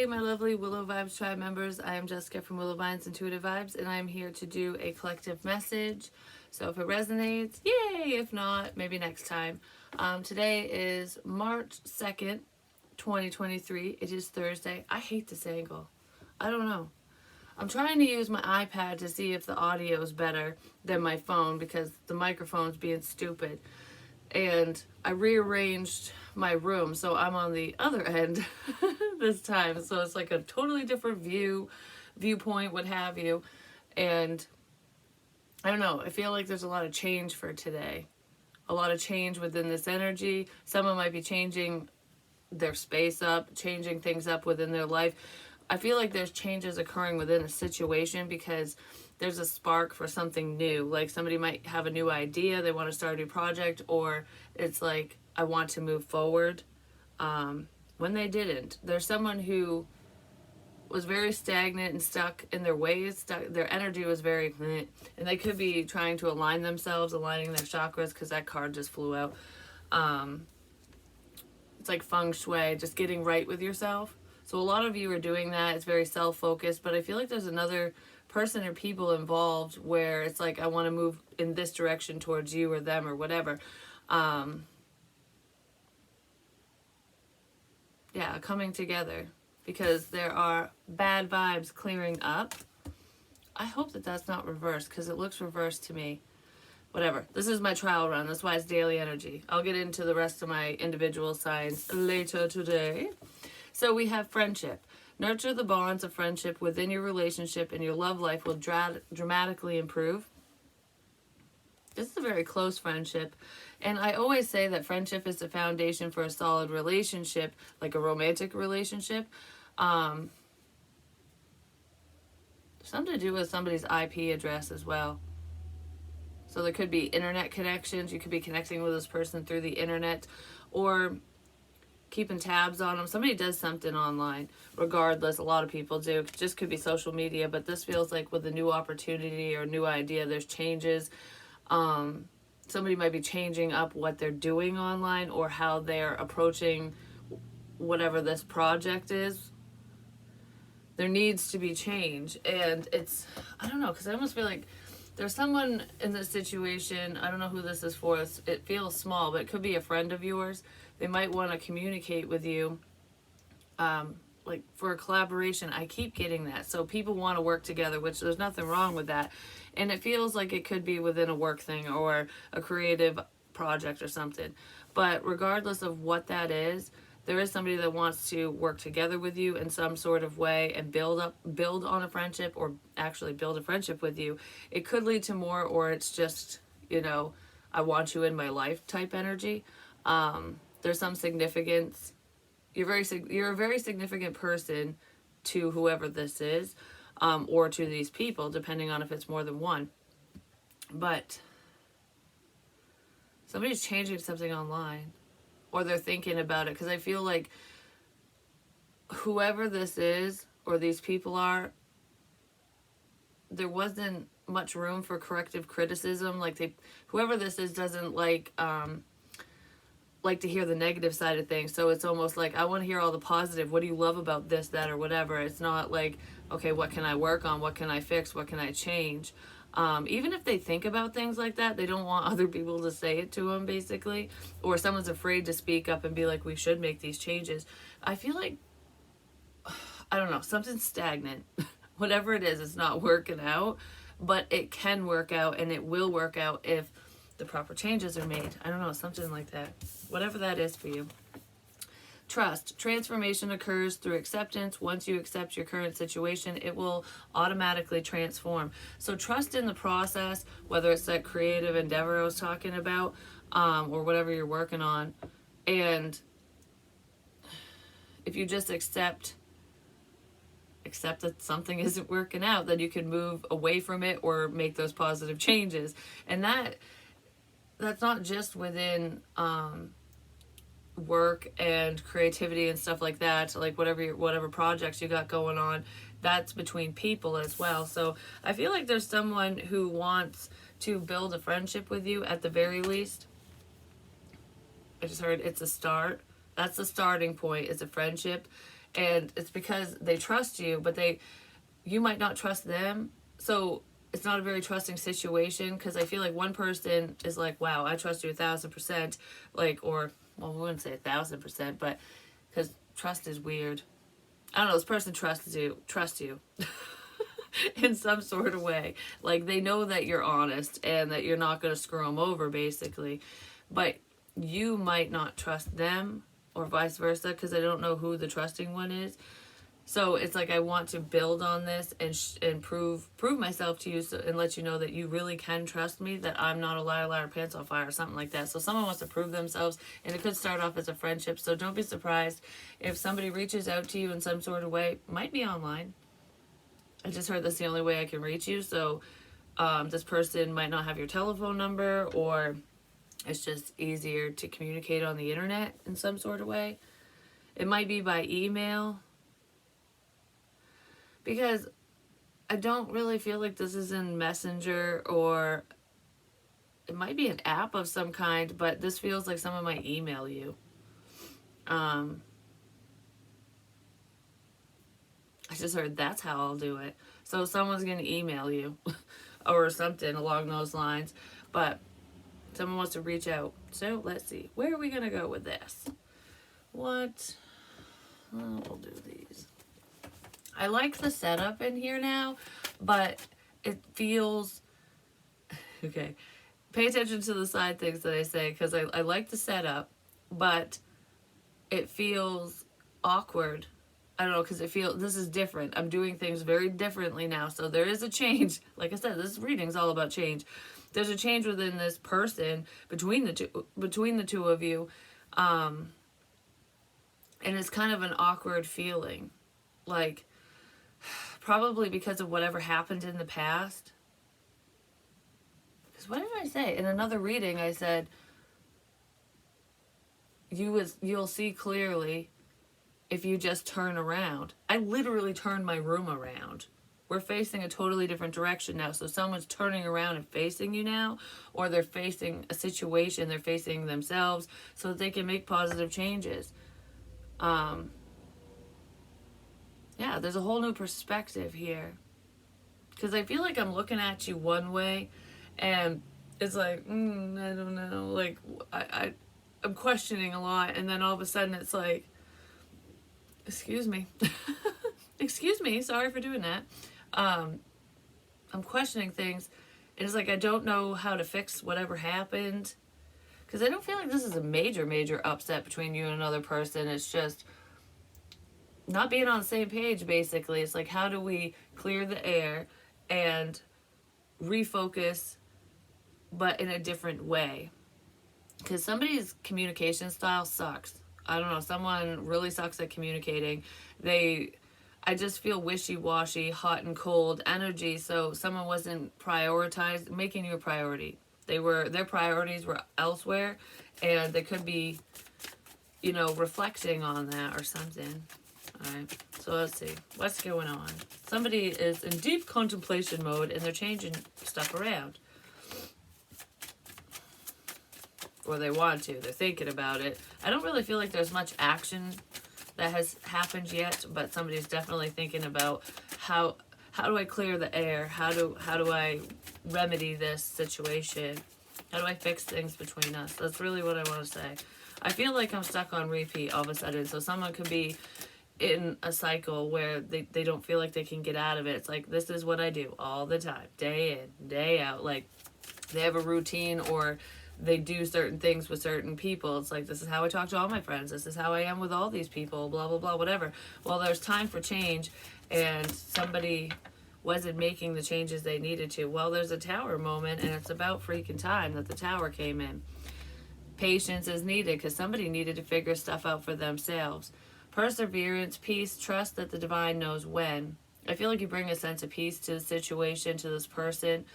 Hey, my lovely Willow Vibes Tribe members. I am Jessica from Willow Vines Intuitive Vibes, and I'm here to do a collective message. So if it resonates, yay! If not, maybe next time. Today is March 2nd, 2023. It is Thursday. I hate this angle. I don't know. I'm trying to use my iPad to see if the audio is better than my phone because the microphone's being stupid. And I rearranged my room so I'm on the other end this time, so it's like a totally different viewpoint, what have you. And I don't know, I feel like there's a lot of change for today, a lot of change within this energy. Someone might be changing their space up, changing things up within their life. I feel like there's changes occurring within a situation because there's a spark for something new. Like somebody might have a new idea, they want to start a new project, or it's like, I want to move forward. When they didn't. There's someone who was very stagnant and stuck in their ways. Their energy was very, and they could be trying to align themselves, aligning their chakras, because that card just flew out. It's like feng shui, just getting right with yourself. So a lot of you are doing that. It's very self-focused, but I feel like there's another person or people involved where it's like, I want to move in this direction towards you or them or whatever. Yeah, coming together because there are bad vibes clearing up. I hope that that's not reversed because it looks reversed to me. Whatever. This is my trial run. That's why it's daily energy. I'll get into the rest of my individual signs later today. So we have friendship. Nurture the bonds of friendship within your relationship and your love life will dramatically improve. This is a very close friendship. And I always say that friendship is the foundation for a solid relationship, like a romantic relationship. Something to do with somebody's IP address as well. So there could be internet connections. You could be connecting with this person through the internet or keeping tabs on them. Somebody does something online. Regardless, a lot of people do. It just could be social media, but this feels like with a new opportunity or new idea, there's changes. Somebody might be changing up what they're doing online or how they're approaching whatever this project is. There needs to be change. And it's, I don't know, because I almost feel like there's someone in this situation. I don't know who this is for. It feels small, but it could be a friend of yours. They might want to communicate with you, like for a collaboration. I keep getting that. So people want to work together, which there's nothing wrong with that. And it feels like it could be within a work thing or a creative project or something. But regardless of what that is, there is somebody that wants to work together with you in some sort of way and build on a friendship, or actually build a friendship with you. It could lead to more, or it's just, I want you in my life type energy. There's some significance. You're a very significant person to whoever this is, or to these people, depending on if it's more than one. But somebody's changing something online, or they're thinking about it, because I feel like whoever this is or these people are, there wasn't much room for corrective criticism. Like whoever this is doesn't like to hear the negative side of things. So it's almost like, I want to hear all the positive. What do you love about this, that, or whatever? It's not like, okay, what can I work on? What can I fix? What can I change? Even if they think about things like that, they don't want other people to say it to them, basically. Or someone's afraid to speak up and be like, we should make these changes. I feel like, I don't know, something's stagnant. Whatever it is, it's not working out. But it can work out, and it will work out if the proper changes are made. I don't know, something like that. Whatever that is for you. Trust. Transformation occurs through acceptance. Once you accept your current situation, it will automatically transform. So trust in the process, whether it's that creative endeavor I was talking about, or whatever you're working on. And if you just accept that something isn't working out, then you can move away from it or make those positive changes. And that's not just within work and creativity and stuff like that, like whatever projects you got going on, that's between people as well. So I feel like there's someone who wants to build a friendship with you at the very least. I just heard it's a start. That's the starting point, is a friendship. And it's because they trust you, but you might not trust them. So it's not a very trusting situation, because I feel like one person is like, wow, I trust you 1,000%, like, or, well, we wouldn't say 1,000%, but because trust is weird. I don't know, this person trusts you in some sort of way. Like, they know that you're honest and that you're not going to screw them over, basically. But you might not trust them, or vice versa, because I don't know who the trusting one is. So it's like I want to build on this and prove myself to you, and let you know that you really can trust me, that I'm not a liar, pants on fire, or something like that. So someone wants to prove themselves, and it could start off as a friendship. So don't be surprised if somebody reaches out to you in some sort of way. Might be online. I just heard that's the only way I can reach you. So this person might not have your telephone number, or it's just easier to communicate on the internet in some sort of way. It might be by email, because I don't really feel like this is in Messenger, or it might be an app of some kind, but this feels like someone might email you. I just heard that's how I'll do it. So someone's going to email you or something along those lines, but someone wants to reach out. So let's see. Where are we going to go with this? What? We'll do these. I like the setup in here now, but it feels... Okay. Pay attention to the side things that I say, because I like the setup, but it feels awkward. I don't know, because this is different. I'm doing things very differently now, so there is a change. Like I said, this reading is all about change. There's a change within this person, between the two of you, and it's kind of an awkward feeling. Like, probably because of whatever happened in the past. Because what did I say? In another reading, I said, you'll see clearly if you just turn around. I literally turned my room around. We're facing a totally different direction now. So someone's turning around and facing you now, or they're facing a situation, they're facing themselves, so that they can make positive changes. Yeah, there's a whole new perspective here. Because I feel like I'm looking at you one way, and it's like, I don't know. Like, I'm questioning a lot, and then all of a sudden it's like, excuse me. Excuse me, sorry for doing that. I'm questioning things, and it's like I don't know how to fix whatever happened. Because I don't feel like this is a major upset between you and another person. It's just not being on the same page, basically. It's like, how do we clear the air and refocus, but in a different way? Because somebody's communication style sucks. I don't know, someone really sucks at communicating. I just feel wishy-washy, hot and cold energy, so someone wasn't making you a priority. Their priorities were elsewhere, and they could be, reflecting on that or something. Alright, so let's see. What's going on? Somebody is in deep contemplation mode, and they're changing stuff around. Or they want to. They're thinking about it. I don't really feel like there's much action that has happened yet, but somebody's definitely thinking about how do I clear the air? How do I remedy this situation? How do I fix things between us? That's really what I want to say. I feel like I'm stuck on repeat all of a sudden. So someone could be in a cycle where they don't feel like they can get out of it. It's like, this is what I do all the time, day in, day out. Like, they have a routine, or they do certain things with certain people. It's like, this is how I talk to all my friends. This is how I am with all these people, blah, blah, blah, whatever. Well, there's time for change, and somebody wasn't making the changes they needed to. Well, there's a tower moment, and it's about freaking time that the tower came in. Patience is needed, because somebody needed to figure stuff out for themselves. Perseverance, peace, trust that the divine knows when. I feel like you bring a sense of peace to the situation, to this person,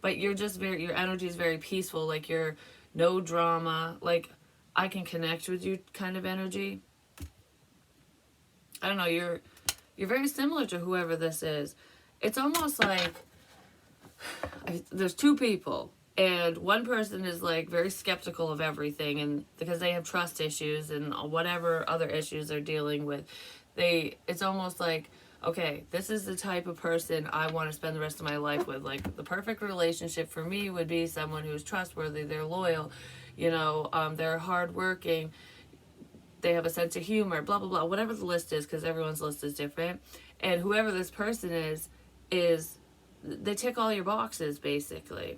but you're just your energy is very peaceful. Like, you're no drama. Like, I can connect with you kind of energy. I don't know, you're very similar to whoever this is. It's almost like there's two people, and one person is like very skeptical of everything, and because they have trust issues and whatever other issues they're dealing with, It's almost like, okay, this is the type of person I want to spend the rest of my life with. Like, the perfect relationship for me would be someone who's trustworthy, they're loyal, they're hardworking, they have a sense of humor, blah, blah, blah, whatever the list is, because everyone's list is different. And whoever this person is, they tick all your boxes, basically.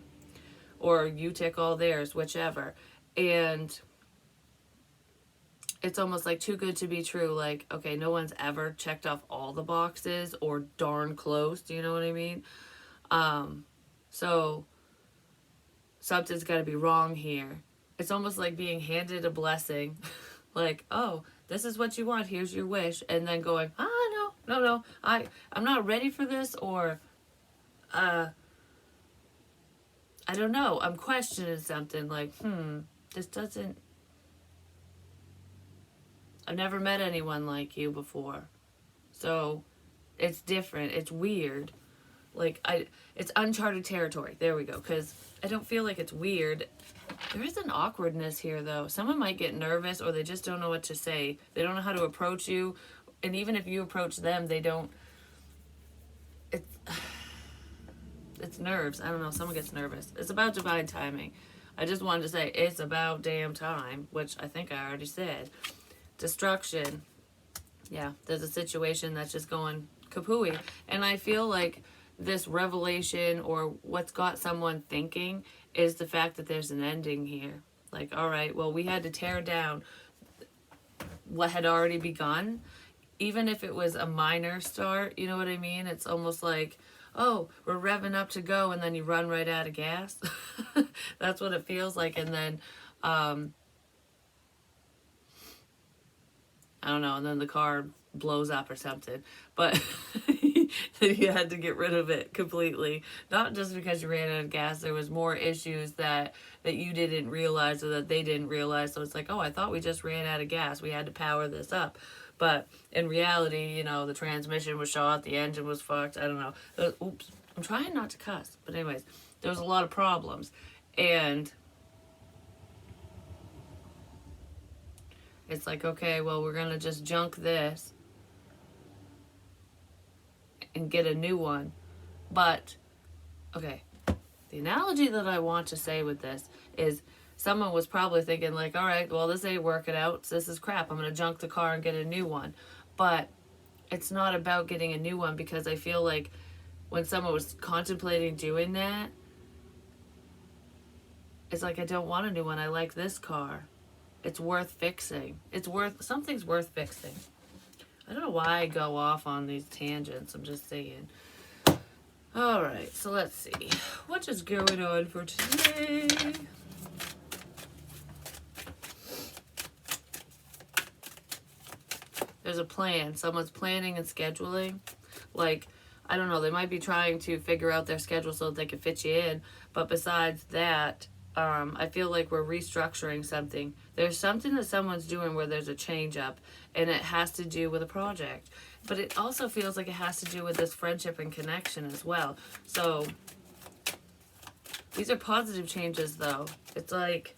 Or you tick all theirs, whichever. And it's almost like too good to be true. Like, okay, no one's ever checked off all the boxes or darn close. Do you know what I mean? So something's got to be wrong here. It's almost like being handed a blessing. Like, oh, this is what you want. Here's your wish. And then going, no. I'm not ready for this. Or, I don't know. I'm questioning something. Like, this doesn't... I've never met anyone like you before. So it's different. It's weird. Like, it's uncharted territory. There we go. Because I don't feel like it's weird. There is an awkwardness here, though. Someone might get nervous, or they just don't know what to say. They don't know how to approach you. And even if you approach them, they don't... It's nerves. I don't know. Someone gets nervous. It's about divine timing. I just wanted to say, it's about damn time, which I think I already said. Destruction. Yeah, there's a situation that's just going kapooey. And I feel like this revelation, or what's got someone thinking, is the fact that there's an ending here. Like, all right, well, we had to tear down what had already begun. Even if it was a minor start, you know what I mean? It's almost like, oh, we're revving up to go, and then you run right out of gas. That's what it feels like. And then, I don't know, and then the car blows up or something. But you had to get rid of it completely. Not just because you ran out of gas. There was more issues that you didn't realize, or that they didn't realize. So it's like, oh, I thought we just ran out of gas. We had to power this up. But in reality, the transmission was shot, the engine was fucked. I don't know. Oops. I'm trying not to cuss. But anyways, there was a lot of problems. And it's like, okay, well, we're going to just junk this and get a new one. But, okay, the analogy that I want to say with this is, someone was probably thinking, like, all right, well, this ain't working out. So this is crap. I'm going to junk the car and get a new one. But it's not about getting a new one, because I feel like when someone was contemplating doing that, it's like, I don't want a new one. I like this car. It's worth fixing. Something's worth fixing. I don't know why I go off on these tangents. I'm just saying. All right, so let's see. What is going on for today? There's a plan. Someone's planning and scheduling. Like, I don't know, they might be trying to figure out their schedule so that they can fit you in. But besides that, I feel like we're restructuring something. There's something that someone's doing where there's a change up, and it has to do with a project. But it also feels like it has to do with this friendship and connection as well. So these are positive changes, though. It's like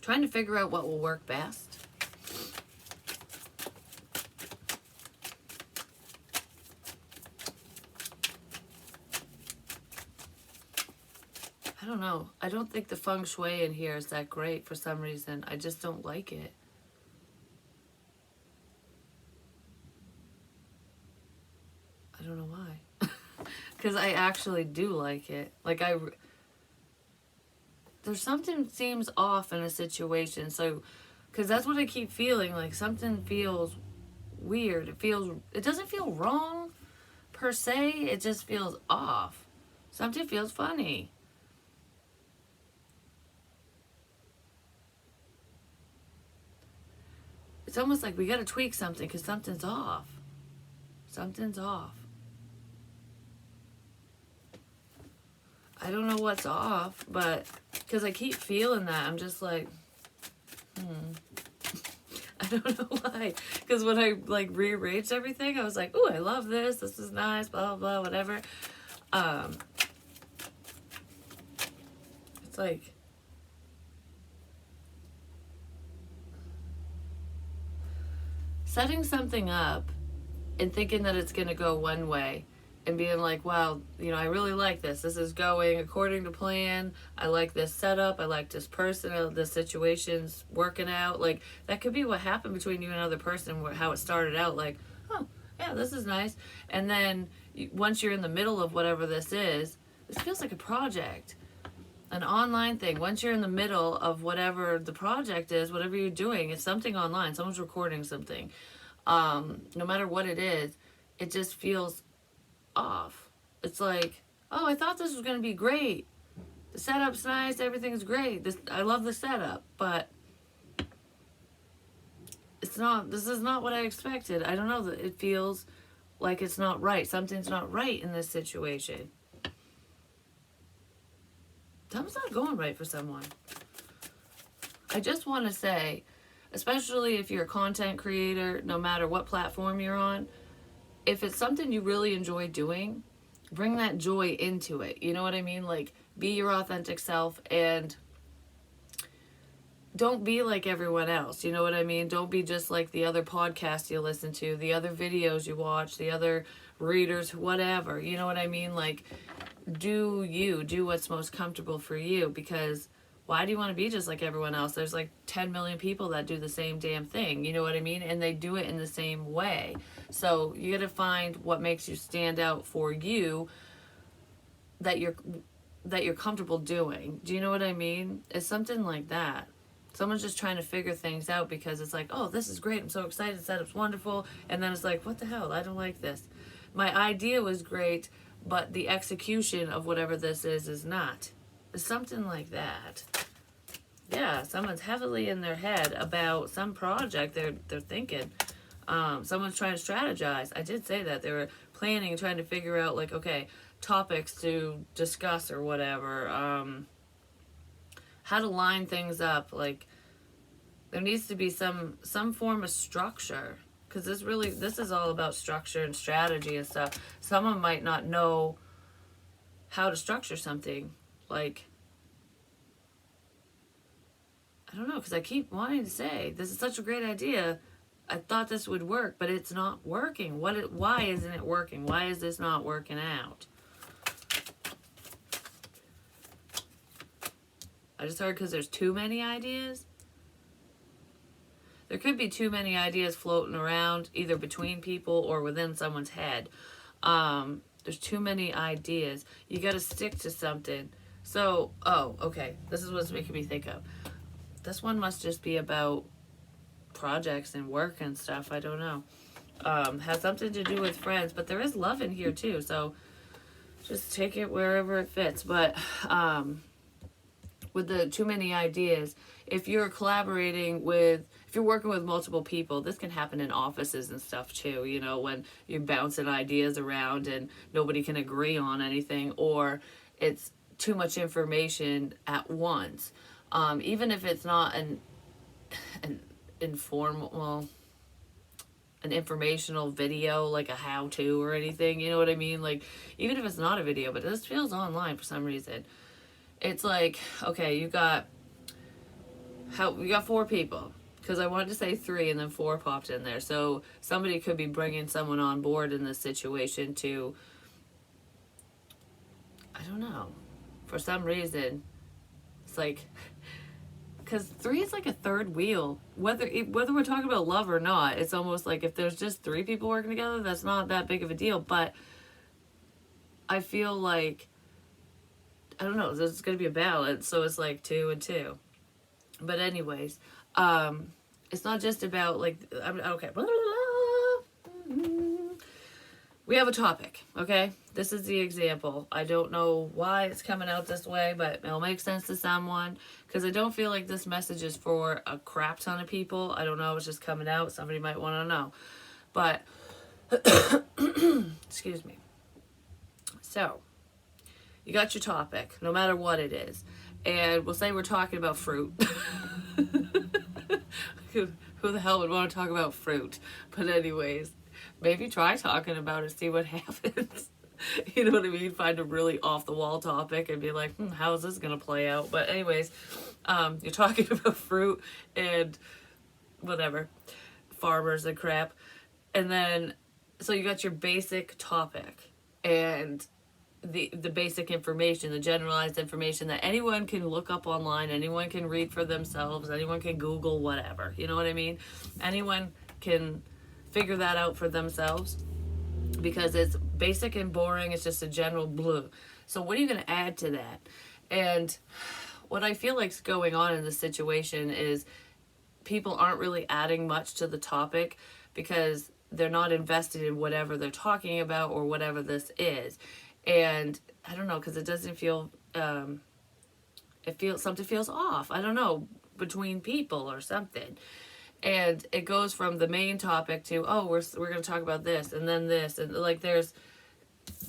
trying to figure out what will work best. I don't know. I don't think the feng shui in here is that great for some reason. I just don't like it. I don't know why. Because I actually do like it. Like, there's something seems off in a situation. So, because that's what I keep feeling. Like, something feels weird. It doesn't feel wrong per se. It just feels off. Something feels funny. It's almost like we got to tweak something because something's off. Something's off. I don't know what's off, but because I keep feeling that, I'm just like, I don't know why. Because when I like rearranged everything, I was like, ooh, I love this. This is nice, blah, blah, blah, whatever. It's like, setting something up and thinking that it's going to go one way and being like, wow, I really like this. This is going according to plan. I like this setup. I like this person. The situation's working out. Like, that could be what happened between you and another person, how it started out. Like, oh, yeah, this is nice. And then once you're in the middle of whatever this feels like a project, an online thing. Once you're in the middle of whatever the project is, whatever you're doing, it's something online. Someone's recording something. No matter what it is, it just feels off. It's like, oh, I thought this was going to be great. The setup's nice. Everything's great. I love the setup, but it's not. This is not what I expected. I don't know. It feels like it's not right. Something's not right in this situation. Something's not going right for someone. I just want to say, especially if you're a content creator, no matter what platform you're on, if it's something you really enjoy doing, bring that joy into it. You know what I mean? Like, be your authentic self and don't be like everyone else. You know what I mean? Don't be just like the other podcasts you listen to, the other videos you watch, the other readers, whatever. You know what I mean? Like, do you. Do what's most comfortable for you, because why do you want to be just like everyone else? There's like 10 million people that do the same damn thing. You know what I mean? And they do it in the same way. So you got to find what makes you stand out for you, that you're comfortable doing. Do you know what I mean? It's something like that. Someone's just trying to figure things out because it's like, oh, this is great. I'm so excited. The setup's wonderful. And then it's like, what the hell? I don't like this. My idea was great, but the execution of whatever this is not. It's something like that. Yeah, someone's heavily in their head about some project they're thinking. Someone's trying to strategize. I did say that. They were planning and trying to figure out, like, okay, topics to discuss or whatever. How to line things up. Like, there needs to be some form of structure. Because this is all about structure and strategy and stuff. Someone might not know how to structure something. Like, I don't know, because I keep wanting to say, this is such a great idea. I thought this would work, but it's not working. Why isn't it working? Why is this not working out? I just heard because there's too many ideas. There could be too many ideas floating around, either between people or within someone's head. There's too many ideas. You got to stick to something. So, okay. This is what's making me think of. This one must just be about projects and work and stuff. I don't know. Has something to do with friends, but there is love in here too. So just take it wherever it fits. But with the too many ideas, if you're working with multiple people, this can happen in offices and stuff too, when you're bouncing ideas around and nobody can agree on anything, or it's too much information at once. Even if it's not an informational video, like a how-to or anything, you know what I mean? Like, even if it's not a video, but this feels online for some reason. It's like, okay, you got 4 people, because I wanted to say 3 and then 4 popped in there. So somebody could be bringing someone on board in this situation to, I don't know, for some reason, it's like, because 3 is like a third wheel. Whether we're talking about love or not, it's almost like if there's just 3 people working together, that's not that big of a deal. But I feel like, I don't know, there's going to be a balance. So it's like 2 and 2. But anyways, it's not just about like, okay. We have a topic, okay? This is the example. I don't know why it's coming out this way, but it'll make sense to someone, because I don't feel like this message is for a crap ton of people. I don't know, it's just coming out. Somebody might want to know. But, excuse me. So, you got your topic, no matter what it is. And we'll say we're talking about fruit. Who the hell would want to talk about fruit? But anyways, maybe try talking about it, see what happens. You know what I mean? Find a really off-the-wall topic and be like, how is this going to play out? But anyways, you're talking about fruit and whatever. farmers and crap. And then, so you got your basic topic and the basic information, the generalized information that anyone can look up online, anyone can read for themselves, anyone can Google whatever. You know what I mean? Anyone can figure that out for themselves because it's basic and boring. It's just a general blue. So what are you going to add to that? And what I feel like's going on in this situation is people aren't really adding much to the topic because they're not invested in whatever they're talking about or whatever this is. And I don't know, because it doesn't feel, something feels off. I don't know, between people or something. And it goes from the main topic to, oh, we're going to talk about this and then this. And like there's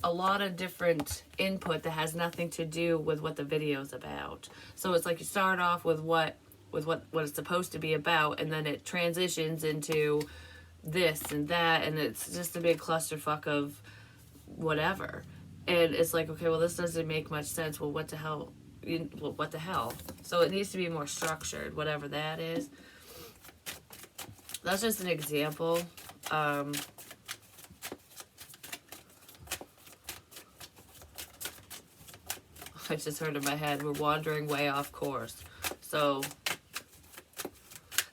a lot of different input that has nothing to do with what the video's about. So it's like you start off with what it's supposed to be about, and then it transitions into this and that, and it's just a big clusterfuck of whatever. And it's like, okay, well, this doesn't make much sense. Well, what the hell? What the hell? So it needs to be more structured, whatever that is. That's just an example. I just heard in my head, we're wandering way off course. So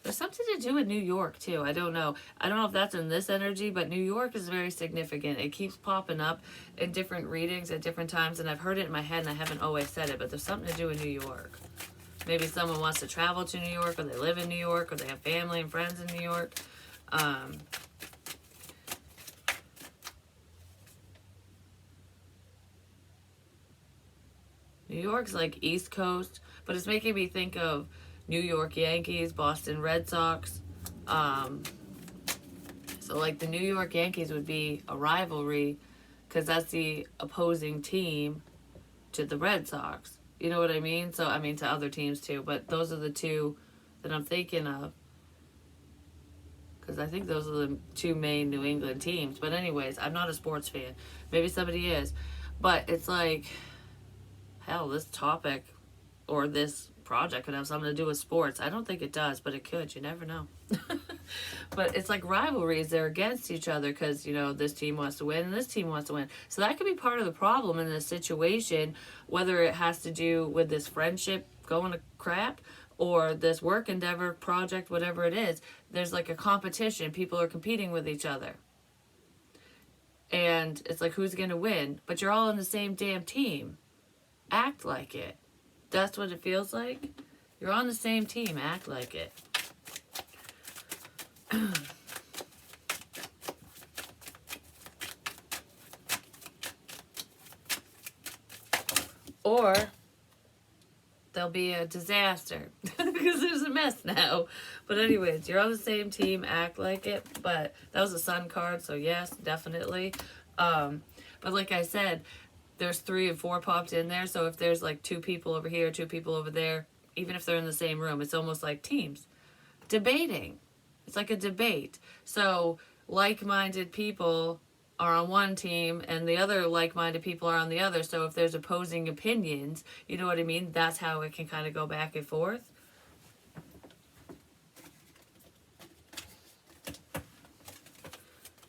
there's something to do with New York too. I don't know if that's in this energy, but New York is very significant. It keeps popping up in different readings at different times, and I've heard it in my head and I haven't always said it, but there's something to do with New York. Maybe someone wants to travel to New York, or they live in New York, or they have family and friends in New York. New York's like East Coast, but it's making me think of New York Yankees, Boston Red Sox. So like the New York Yankees would be a rivalry because that's the opposing team to the Red Sox. You know what I mean? So, I mean, to other teams too, but those are the two that I'm thinking of. Because I think those are the two main New England teams. But anyways, I'm not a sports fan. Maybe somebody is. But it's like, hell, this topic or this project could have something to do with sports. I don't think it does, but it could. You never know. But it's like rivalries. They're against each other because, you know, this team wants to win and this team wants to win. So that could be part of the problem in this situation, whether it has to do with this friendship going to crap or this work endeavor, project, whatever it is. There's like a competition. People are competing with each other. And it's like, who's going to win? But you're all in the same damn team. Act like it. That's what it feels like. You're on the same team. Act like it. Or there'll be a disaster because there's a mess now. But anyways, you're on the same team. Act like it. But that was a sun card, so yes, definitely. But like I said, there's 3 and 4 popped in there. So if there's like 2 people over here, 2 people over there, even if they're in the same room, it's almost like teams debating. It's like a debate. So like-minded people are on one team and the other like-minded people are on the other. So if there's opposing opinions, you know what I mean? That's how it can kind of go back and forth.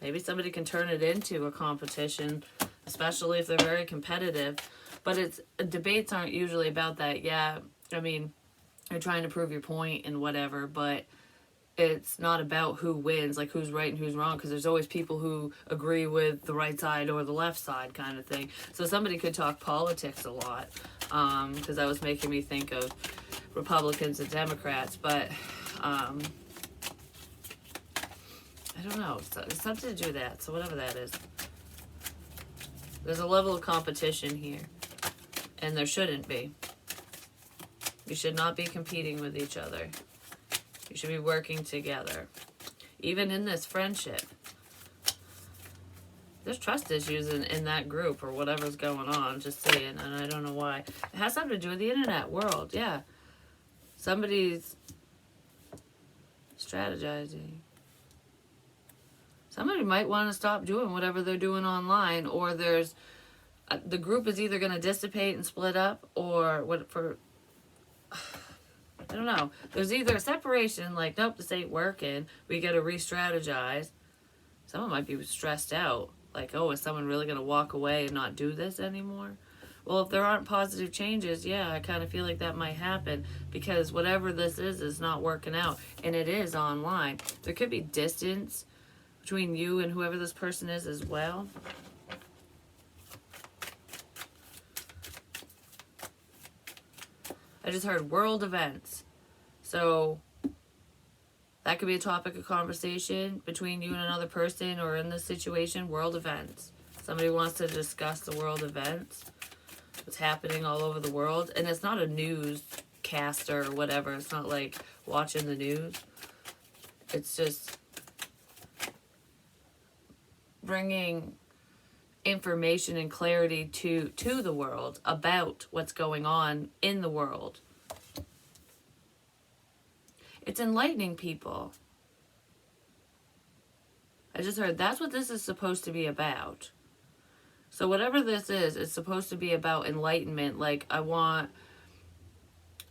Maybe somebody can turn it into a competition, especially if they're very competitive. But debates aren't usually about that. Yeah, I mean, you're trying to prove your point and whatever, but it's not about who wins, like who's right and who's wrong, because there's always people who agree with the right side or the left side kind of thing. So somebody could talk politics a lot, because that was making me think of Republicans and Democrats, but I don't know. It's something to do with that, so whatever that is. There's a level of competition here, and there shouldn't be. You should not be competing with each other. You should be working together. Even in this friendship. There's trust issues in that group or whatever's going on. Just saying. And I don't know why. It has something to do with the internet world. Yeah. Somebody's strategizing. Somebody might want to stop doing whatever they're doing online. Or there's... the group is either going to dissipate and split up. Or what for... I don't know. There's either a separation, like, nope, this ain't working. We got to re-strategize. Someone might be stressed out. Like, oh, is someone really going to walk away and not do this anymore? Well, if there aren't positive changes, yeah, I kind of feel like that might happen because whatever this is not working out. And it is online. There could be distance between you and whoever this person is as well. I just heard world events. So that could be a topic of conversation between you and another person, or in this situation, world events. Somebody wants to discuss the world events, what's happening all over the world. And it's not a newscaster or whatever. It's not like watching the news. It's just bringing information and clarity to the world about what's going on in the world. It's enlightening people. I just heard that's what this is supposed to be about. So whatever this is, it's supposed to be about enlightenment. Like, I'm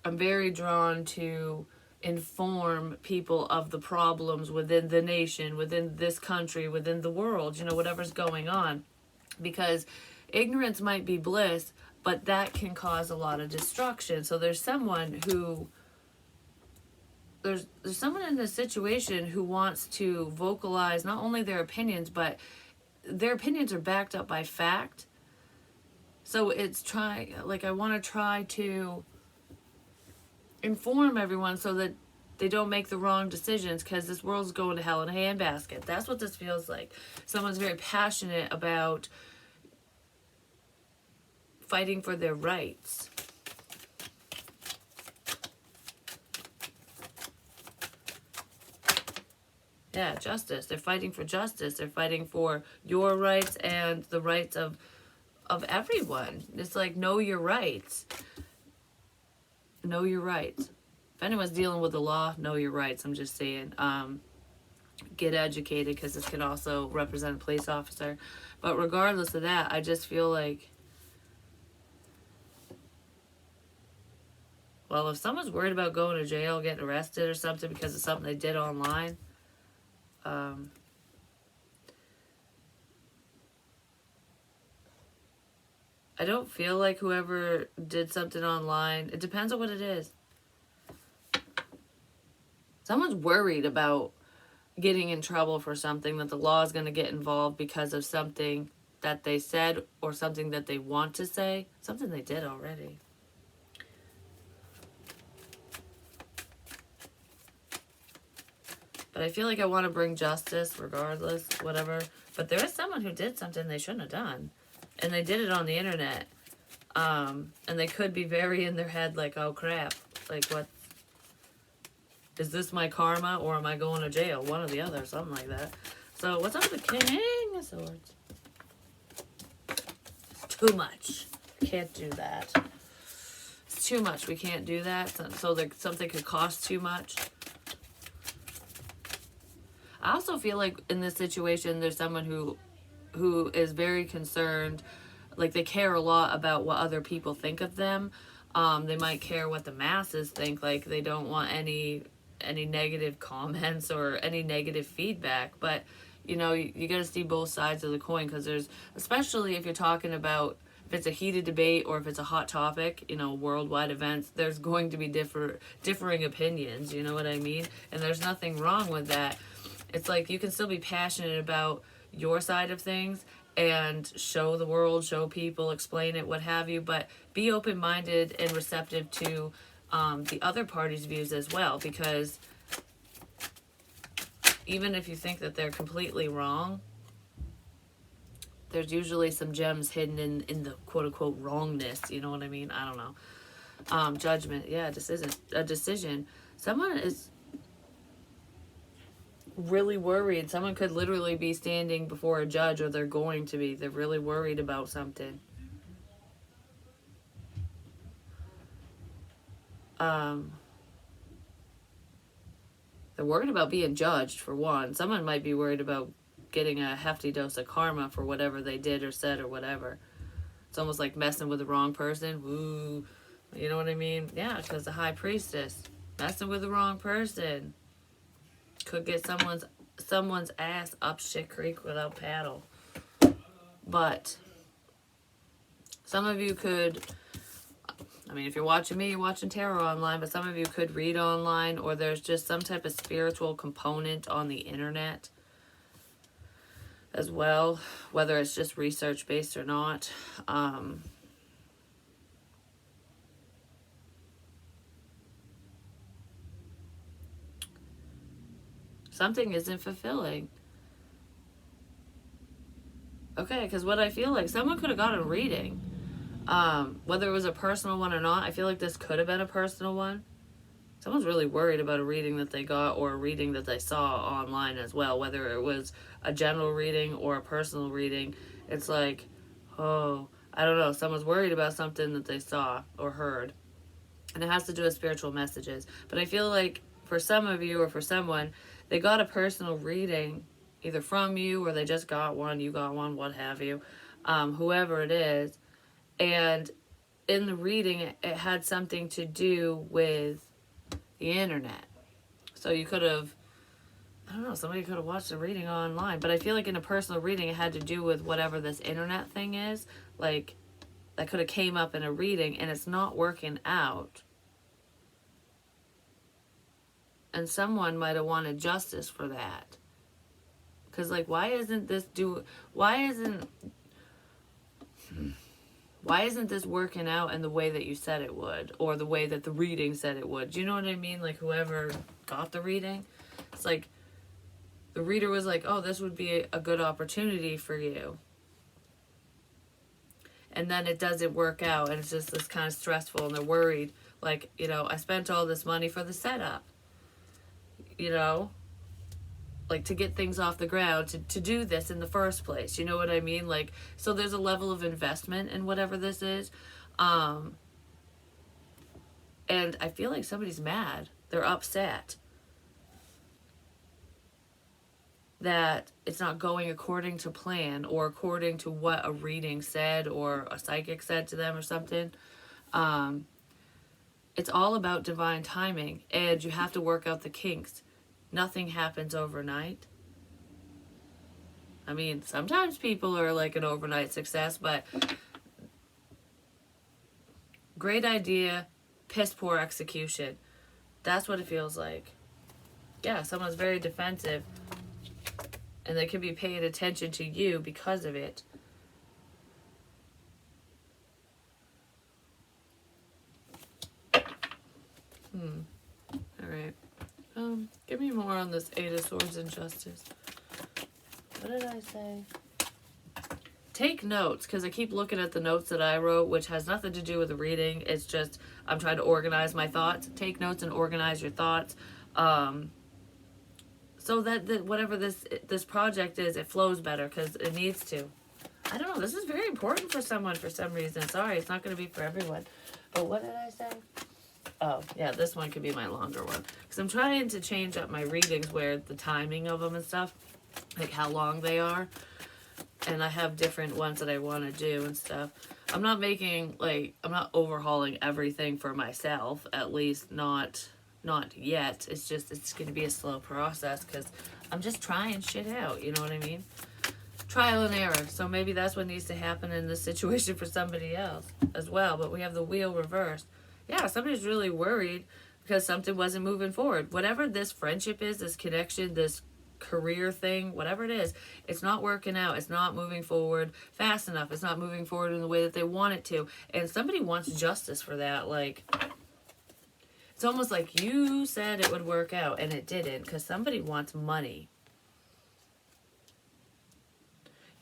very drawn to inform people of the problems within the nation, within this country, within the world, whatever's going on. Because ignorance might be bliss, but that can cause a lot of destruction. So there's someone in this situation who wants to vocalize not only their opinions, but their opinions are backed up by fact. So I want to try to inform everyone so that they don't make the wrong decisions, because this world's going to hell in a handbasket. That's what this feels like. Someone's very passionate about fighting for their rights. Yeah, justice. They're fighting for justice. They're fighting for your rights and the rights of everyone. It's like, know your rights. Know your rights. If anyone's dealing with the law, know your rights. I'm just saying. Get educated, because this can also represent a police officer. But regardless of that, I just feel like, well, if someone's worried about going to jail, getting arrested or something because of something they did online, I don't feel like whoever did something online, it depends on what it is. Someone's worried about getting in trouble for something, that the law is going to get involved because of something that they said or something that they want to say, something they did already. But I feel like I want to bring justice regardless, whatever. But there is someone who did something they shouldn't have done. And they did it on the internet. And they could be very in their head like, oh crap. Like, what? Is this my karma, or am I going to jail? One or the other, something like that. So what's up with the King of Swords? It's too much. Can't do that. It's too much. We can't do that. So that something could cost too much. I also feel like in this situation, there's someone who is very concerned, like they care a lot about what other people think of them. They might care what the masses think, like they don't want any negative comments or any negative feedback. But you got to see both sides of the coin, because there's, especially if you're talking about, if it's a heated debate or if it's a hot topic, worldwide events, there's going to be differing opinions, you know what I mean? And there's nothing wrong with that. It's like you can still be passionate about your side of things and show the world, show people, explain it, what have you, but be open-minded and receptive to the other party's views as well, because even if you think that they're completely wrong, there's usually some gems hidden in the quote-unquote wrongness, you know what I mean? I don't know. Judgment, yeah, a decision. Someone is really worried. Someone could literally be standing before a judge, or they're going to be. They're really worried about something. They're worried about being judged, for one. Someone might be worried about getting a hefty dose of karma for whatever they did or said or whatever. It's almost like messing with the wrong person. Woo. You know what I mean? Yeah, because the High Priestess. Messing with the wrong person could get someone's ass up shit creek without paddle. But some of you could, I mean, if you're watching me, you're watching tarot online, but some of you could read online, or there's just some type of spiritual component on the internet as well, whether it's just research based or not. Something isn't fulfilling. Okay, because what I feel like, someone could have got a reading. Whether it was a personal one or not, I feel like this could have been a personal one. Someone's really worried about a reading that they got or a reading that they saw online as well, whether it was a general reading or a personal reading. It's like, oh, I don't know, someone's worried about something that they saw or heard. And it has to do with spiritual messages. But I feel like for some of you or for someone, they got a personal reading either from you or they just got one, you got one, what have you, whoever it is. And in the reading, it had something to do with the internet. So you could have, I don't know, somebody could have watched the reading online. But I feel like in a personal reading, it had to do with whatever this internet thing is. Like, that could have came up in a reading and it's not working out. And someone might have wanted justice for that. Because, like, why isn't this working out in the way that you said it would, or the way that the reading said it would? Do you know what I mean? Like, whoever got the reading, it's like the reader was like, oh, this would be a good opportunity for you. And then it doesn't work out, and it's just this kind of stressful, and they're worried. Like, you know, I spent all this money for the setup, you know? Like, to get things off the ground, to do this in the first place. You know what I mean? Like, so there's a level of investment in whatever this is. And I feel like somebody's mad. They're upset that it's not going according to plan or according to what a reading said or a psychic said to them or something. It's all about divine timing, and you have to work out the kinks. Nothing happens overnight. I mean, sometimes people are like an overnight success, but great idea, piss poor execution. That's what it feels like. Yeah, someone's very defensive, and they could be paying attention to you because of it. All right. Give me more on this Eight of Swords and Justice. What did I say? Take notes, because I keep looking at the notes that I wrote, which has nothing to do with the reading. It's just I'm trying to organize my thoughts. Take notes and organize your thoughts, so that whatever this project is, it flows better, because it needs to. I don't know. This is very important for someone for some reason. Sorry, it's not going to be for everyone. But what did I say? Oh, yeah, this one could be my longer one. Because I'm trying to change up my readings where the timing of them and stuff, like how long they are. And I have different ones that I want to do and stuff. I'm not overhauling everything for myself, at least not yet. It's going to be a slow process because I'm just trying shit out, you know what I mean? Trial and error. So maybe that's what needs to happen in this situation for somebody else as well. But we have the wheel reversed. Yeah, somebody's really worried because something wasn't moving forward. Whatever this friendship is, this connection, this career thing, whatever it is, it's not working out. It's not moving forward fast enough. It's not moving forward in the way that they want it to. And somebody wants justice for that. Like, it's almost like you said it would work out and it didn't, because somebody wants money.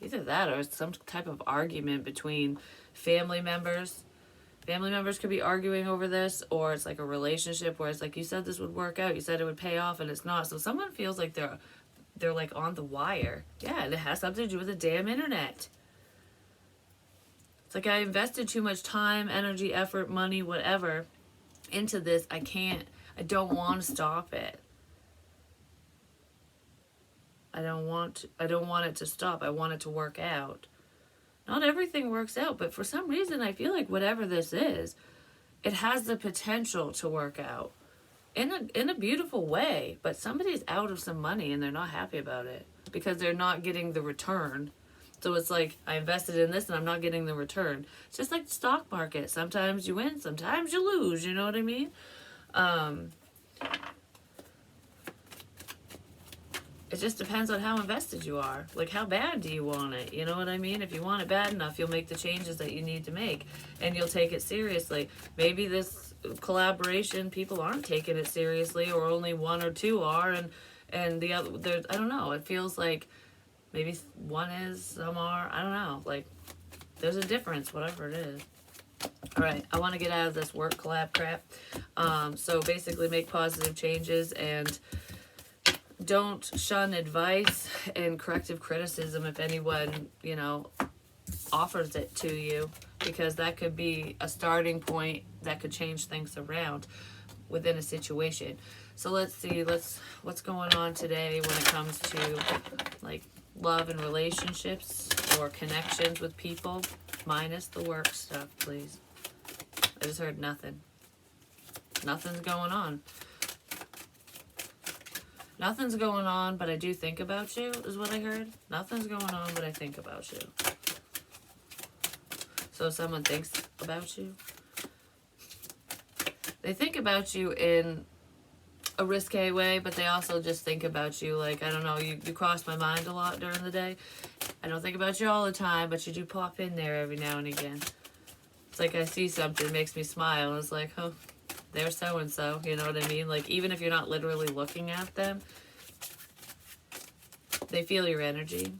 Either that or some type of argument between family members. Family members could be arguing over this, or it's like a relationship where it's like, you said this would work out, you said it would pay off, and it's not. So someone feels like they're like on the wire. Yeah, and it has something to do with the damn internet. It's like I invested too much time, energy, effort, money, whatever into this. I don't want to stop it. I don't want it to stop. I want it to work out. Not everything works out, but for some reason I feel like whatever this is, it has the potential to work out. in a beautiful way, but somebody's out of some money and they're not happy about it because they're not getting the return. So it's like, I invested in this and I'm not getting the return. It's just like the stock market. Sometimes you win, sometimes you lose. You know what I mean? It just depends on how invested you are. Like, how bad do you want it? You know what I mean? If you want it bad enough, you'll make the changes that you need to make. And you'll take it seriously. Maybe this collaboration, people aren't taking it seriously, or only one or two are. And the other, there's, I don't know. It feels like maybe one is, some are. I don't know. Like, there's a difference, whatever it is. All right, I want to get out of this work collab crap. So basically make positive changes and don't shun advice and corrective criticism if anyone, you know, offers it to you, because that could be a starting point that could change things around within a situation. So let's see, what's going on today when it comes to like love and relationships or connections with people, minus the work stuff, please. I just heard nothing. Nothing's going on. Nothing's going on, but I do think about you, is what I heard. Nothing's going on, but I think about you. So someone thinks about you. They think about you in a risque way, but they also just think about you like, I don't know, you cross my mind a lot during the day. I don't think about you all the time, but you do pop in there every now and again. It's like I see something, it makes me smile, and it's like, oh, there's so-and-so, you know what I mean? Like, even if you're not literally looking at them, they feel your energy.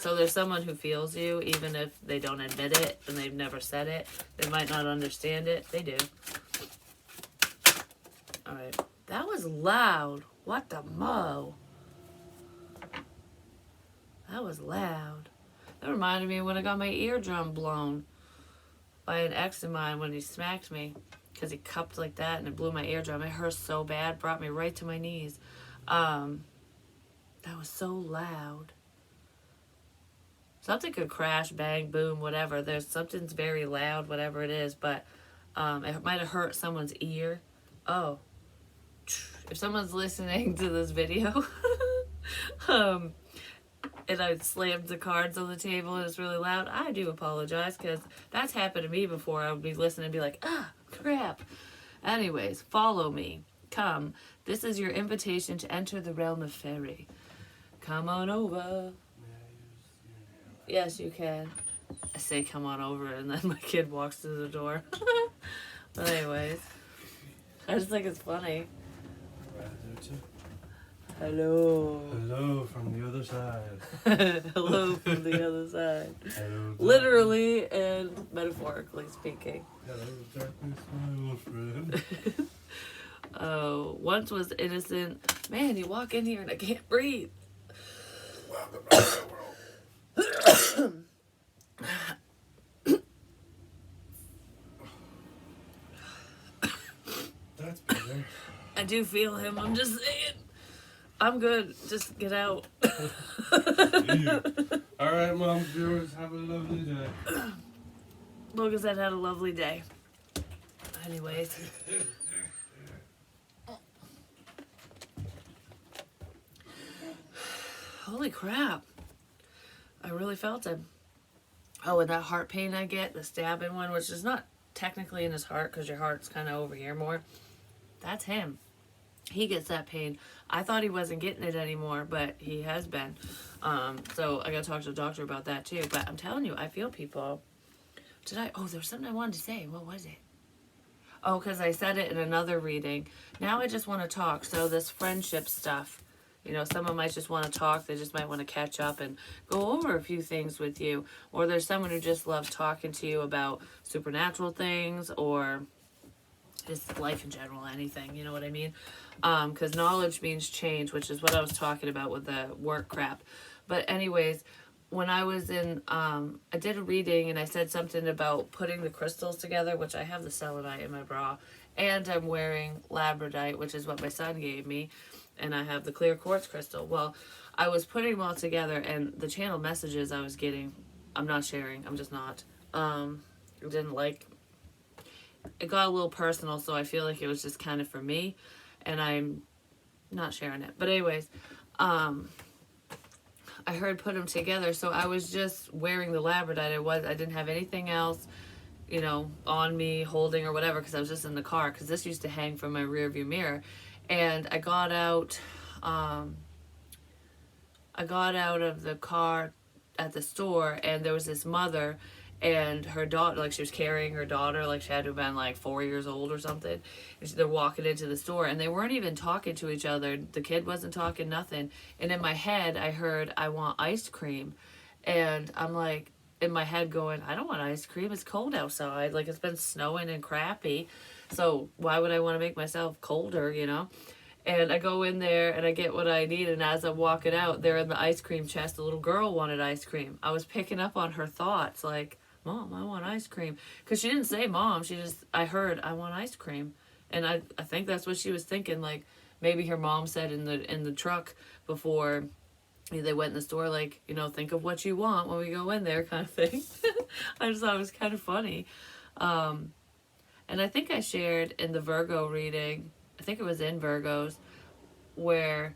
So there's someone who feels you, even if they don't admit it and they've never said it. They might not understand it. They do. All right. That was loud. What the mo? That was loud. That reminded me of when I got my eardrum blown by an ex of mine when he smacked me. Because he cupped like that and it blew my eardrum. It hurt so bad, brought me right to my knees. That was so loud. Something could crash, bang, boom, whatever. There's something's very loud, whatever it is, but it might have hurt someone's ear. Oh, if someone's listening to this video, and I slammed the cards on the table and it's really loud, I do apologize, because that's happened to me before. I would be listening and be like, ah, crap. Anyways, follow me. Come. This is your invitation to enter the realm of fairy. Come on over. Yes, you can. I say come on over, and then my kid walks through the door. But anyways, I just think it's funny. Hello. Hello from the other side. Hello from the other side. Hello, Literally and metaphorically speaking. hello, darkness, my old friend. Oh, once was innocent. Man, you walk in here and I can't breathe. Welcome to my world. That's better. I do feel him. I'm just saying. I'm good. Just get out. Alright, mom, viewers, have a lovely day. Logan said had a lovely day. Anyways. Holy crap. I really felt him. Oh, and that heart pain I get, the stabbing one, which is not technically in his heart because your heart's kind of over here more. That's him. He gets that pain. I thought he wasn't getting it anymore, but he has been. So I got to talk to the doctor about that too. But I'm telling you, I feel people. Oh, there was something I wanted to say. What was it? Oh, because I said it in another reading. Now I just want to talk. So this friendship stuff. You know, someone might just want to talk. They just might want to catch up and go over a few things with you. Or there's someone who just loves talking to you about supernatural things or just life in general, anything. You know what I mean? Because knowledge means change, which is what I was talking about with the work crap. But anyways, when I was in, I did a reading and I said something about putting the crystals together, which I have the selenite in my bra. And I'm wearing labradorite, which is what my son gave me. And I have the clear quartz crystal. Well, I was putting them all together, and the channel messages I was getting, I'm not sharing. I'm just not. It got a little personal, so I feel like it was just kind of for me. and I'm not sharing it. But anyways, I heard put them together, so I was just wearing the labradorite. I didn't have anything else, on me, holding or whatever, because I was just in the car. Because this used to hang from my rear view mirror, and I got out. I got out of the car at the store, and there was this mother and her daughter, like she was carrying her daughter, like she had to have been like 4 years old or something. And they're walking into the store, and they weren't even talking to each other. The kid wasn't talking, nothing. And in my head, I heard, "I want ice cream," and I'm like, in my head going, "I don't want ice cream. It's cold outside. Like it's been snowing and crappy. So why would I want to make myself colder? And I go in there and I get what I need. And as I'm walking out, there in the ice cream chest, the little girl wanted ice cream. I was picking up on her thoughts, like, "Mom, I want ice cream." Because she didn't say mom. I heard, "I want ice cream." And I think that's what she was thinking. Like maybe her mom said in the truck before they went in the store, like, "Think of what you want when we go in there," kind of thing. I just thought it was kind of funny. And I think I shared in the Virgo reading, I think it was in Virgos, where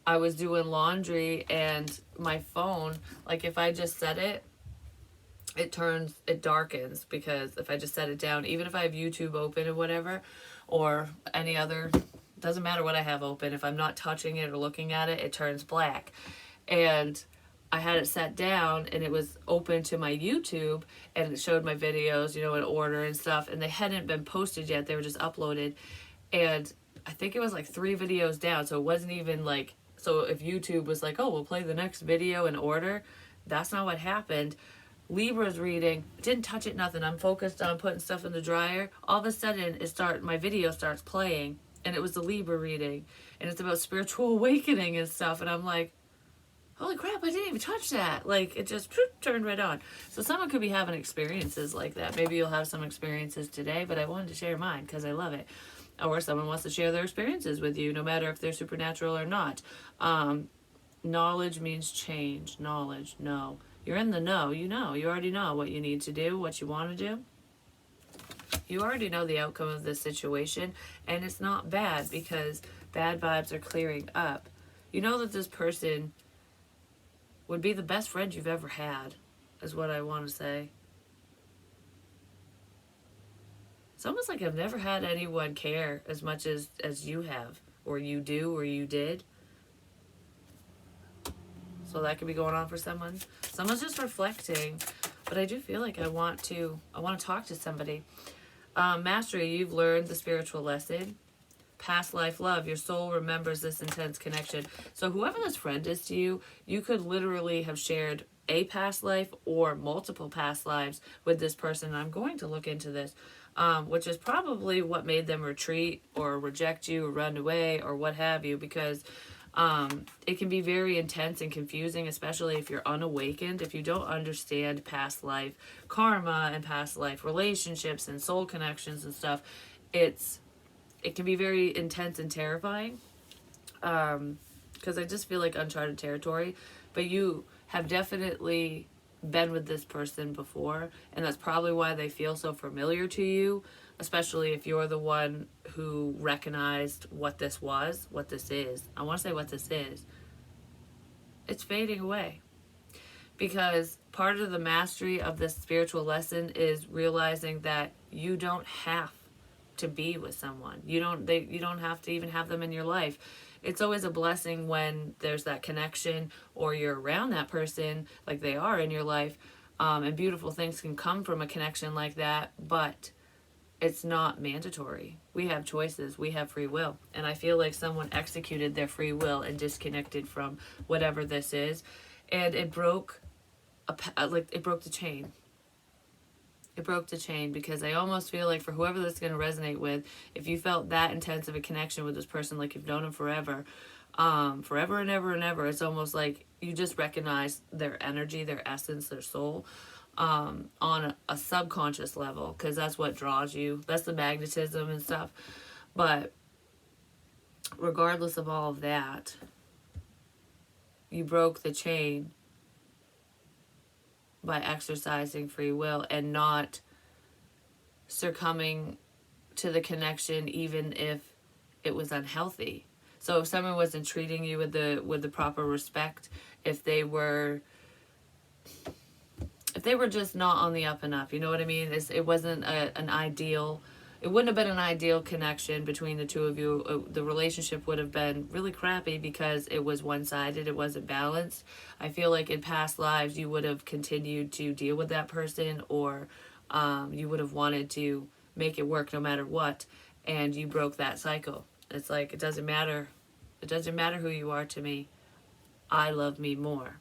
I was doing laundry and my phone, like if I just set it, it darkens, because if I just set it down, even if I have YouTube open or whatever, or any other, doesn't matter what I have open, if I'm not touching it or looking at it, it turns black. And I had it set down and it was open to my YouTube, and it showed my videos, in order and stuff, and they hadn't been posted yet, they were just uploaded. And I think it was like 3 videos down, so it wasn't even like, so if YouTube was like, "Oh, we'll play the next video in order," that's not what happened. Libra's reading, didn't touch it, nothing. I'm focused on putting stuff in the dryer. All of a sudden, my video starts playing, and it was the Libra reading, and it's about spiritual awakening and stuff. And I'm like, "Holy crap, I didn't even touch that." Like, it just turned right on. So someone could be having experiences like that. Maybe you'll have some experiences today, but I wanted to share mine because I love it. Or someone wants to share their experiences with you, no matter if they're supernatural or not. Knowledge means change. Knowledge, know. You're in the know. You already know what you need to do, what you want to do. You already know the outcome of this situation, and it's not bad, because bad vibes are clearing up. You know that this person would be the best friend you've ever had, is what I want to say. It's almost like I've never had anyone care as much as you have, or you do, or you did. So that could be going on for someone. Someone's just reflecting, but I do feel like I want to talk to somebody. Mastery, you've learned the spiritual lesson. Past life love, your soul remembers this intense connection. So whoever this friend is to you, you could literally have shared a past life or multiple past lives with this person. And I'm going to look into this, which is probably what made them retreat or reject you or run away or what have you, because it can be very intense and confusing, especially if you're unawakened, if you don't understand past life karma and past life relationships and soul connections and stuff. It can be very intense and terrifying, because I just feel like uncharted territory. But you have definitely been with this person before, and that's probably why they feel so familiar to you, especially if you're the one who recognized what this is. I want to say what this is. It's fading away. Because part of the mastery of this spiritual lesson is realizing that you don't have to be with someone. You don't have to even have them in your life. It's always a blessing when there's that connection, or you're around that person like they are in your life, and beautiful things can come from a connection like that, but it's not mandatory. We have choices. We have free will. And I feel like someone executed their free will and disconnected from whatever this is, and it broke the chain. It broke the chain, because I almost feel like for whoever that's going to resonate with, if you felt that intense of a connection with this person, like you've known them forever and ever and ever, it's almost like you just recognize their energy, their essence, their soul, on a subconscious level, because that's what draws you. That's the magnetism and stuff. But regardless of all of that, you broke the chain by exercising free will and not succumbing to the connection, even if it was unhealthy. So if someone wasn't treating you with the proper respect, if they were just not on the up and up, you know what I mean? It wasn't an ideal. It wouldn't have been an ideal connection between the two of you. The relationship would have been really crappy because it was one-sided. It wasn't balanced. I feel like in past lives you would have continued to deal with that person, or you would have wanted to make it work no matter what, and you broke that cycle. It's like, it doesn't matter. It doesn't matter who you are to me. I love me more.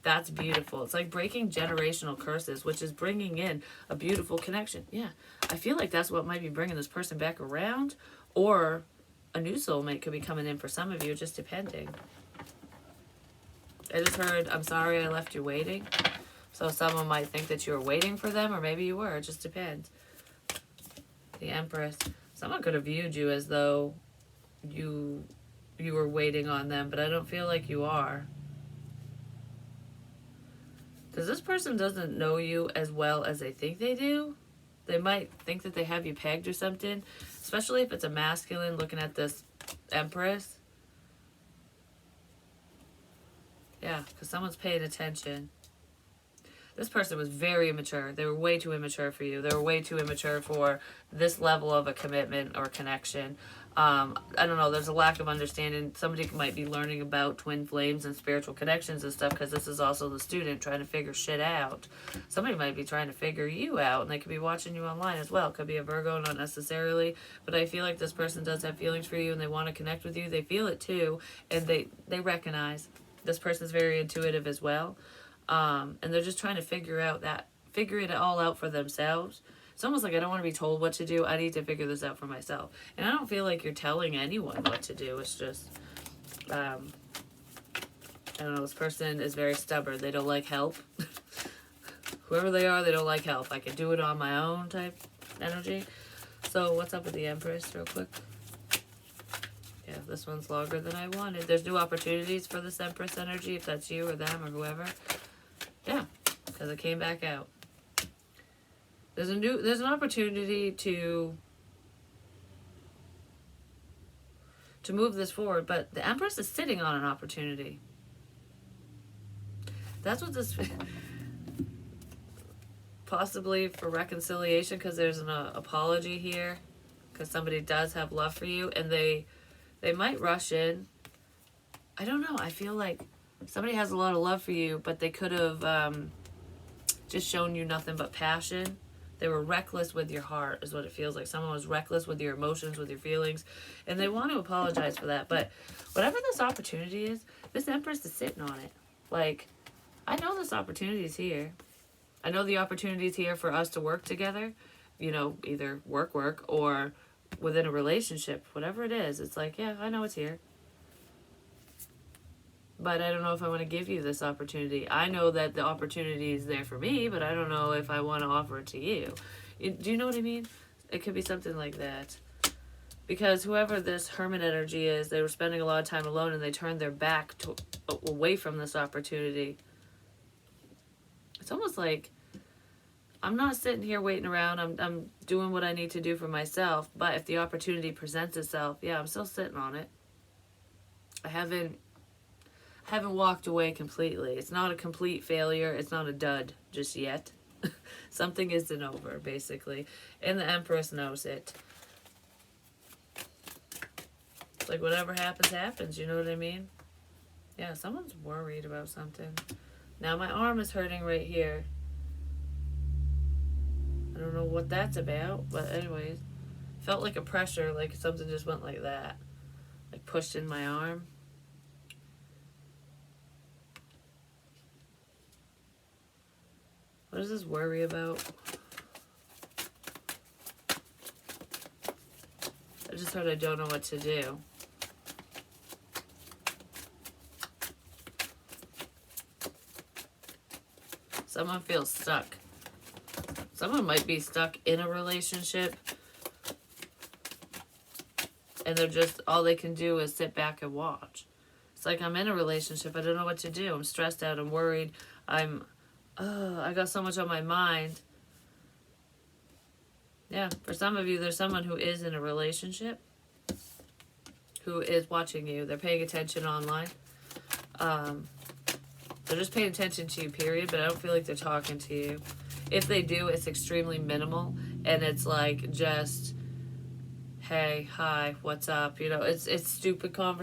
That's beautiful. It's like breaking generational curses, which is bringing in a beautiful connection. Yeah, I feel like that's what might be bringing this person back around, or a new soulmate could be coming in for some of you, just depending. I just heard, I'm sorry I left you waiting. So someone might think that you were waiting for them, or maybe you were. It just depends. The Empress. Someone could have viewed you as though you were waiting on them, but I don't feel like you are. Because this person doesn't know you as well as they think they do. They might think that they have you pegged or something, especially if it's a masculine looking at this Empress. Yeah, because someone's paying attention. This person was very immature. They were way too immature for you. They were way too immature for this level of a commitment or connection. I don't know. There's a lack of understanding. Somebody might be learning about twin flames and spiritual connections and stuff, because this is also the student trying to figure shit out. Somebody might be trying to figure you out, and they could be watching you online as well. Could be a Virgo, not necessarily, but I feel like this person does have feelings for you, and they want to connect with you. They feel it too, and they recognize. This person's very intuitive as well. And they're just trying to figure it all out for themselves. It's almost like, I don't want to be told what to do. I need to figure this out for myself. And I don't feel like you're telling anyone what to do. It's just, I don't know, this person is very stubborn. They don't like help. Whoever they are, they don't like help. I can do it on my own type energy. So what's up with the Empress real quick? Yeah, this one's longer than I wanted. There's new opportunities for this Empress energy, if that's you or them or whoever. Yeah, because it came back out. There's an opportunity to move this forward, but the Empress is sitting on an opportunity. That's what this possibly for reconciliation, because there's an apology here, because somebody does have love for you, and they might rush in. I don't know. I feel like somebody has a lot of love for you, but they could have just shown you nothing but passion. They were reckless with your heart, is what it feels like. Someone was reckless with your emotions, with your feelings, and they want to apologize for that. But whatever this opportunity is, this Empress is sitting on it. Like, I know this opportunity is here. I know the opportunity is here for us to work together, you know, either work, or within a relationship, whatever it is. It's like, yeah, I know it's here. But I don't know if I want to give you this opportunity. I know that the opportunity is there for me, but I don't know if I want to offer it to you. Do you know what I mean? It could be something like that. Because whoever this hermit energy is, they were spending a lot of time alone, and they turned their back away from this opportunity. It's almost like, I'm not sitting here waiting around. I'm doing what I need to do for myself. But if the opportunity presents itself, yeah, I'm still sitting on it. I haven't walked away completely. It's not a complete failure. It's not a dud just yet. Something isn't over, basically. And the Empress knows it. It's like, whatever happens, happens. You know what I mean? Yeah, someone's worried about something. Now my arm is hurting right here. I don't know what that's about, but anyways. Felt like a pressure, like something just went like that. Like pushed in my arm. What is this worry about? I just heard I don't know what to do. Someone feels stuck. Someone might be stuck in a relationship, and they're just, all they can do is sit back and watch. It's like, I'm in a relationship. I don't know what to do. I'm stressed out. I'm worried. I got so much on my mind. Yeah, for some of you, there's someone who is in a relationship. who is watching you. They're paying attention online. They're just paying attention to you, period, but I don't feel like they're talking to you. If they do, it's extremely minimal, and it's like just, hey, hi, what's up? You know, it's stupid conversation.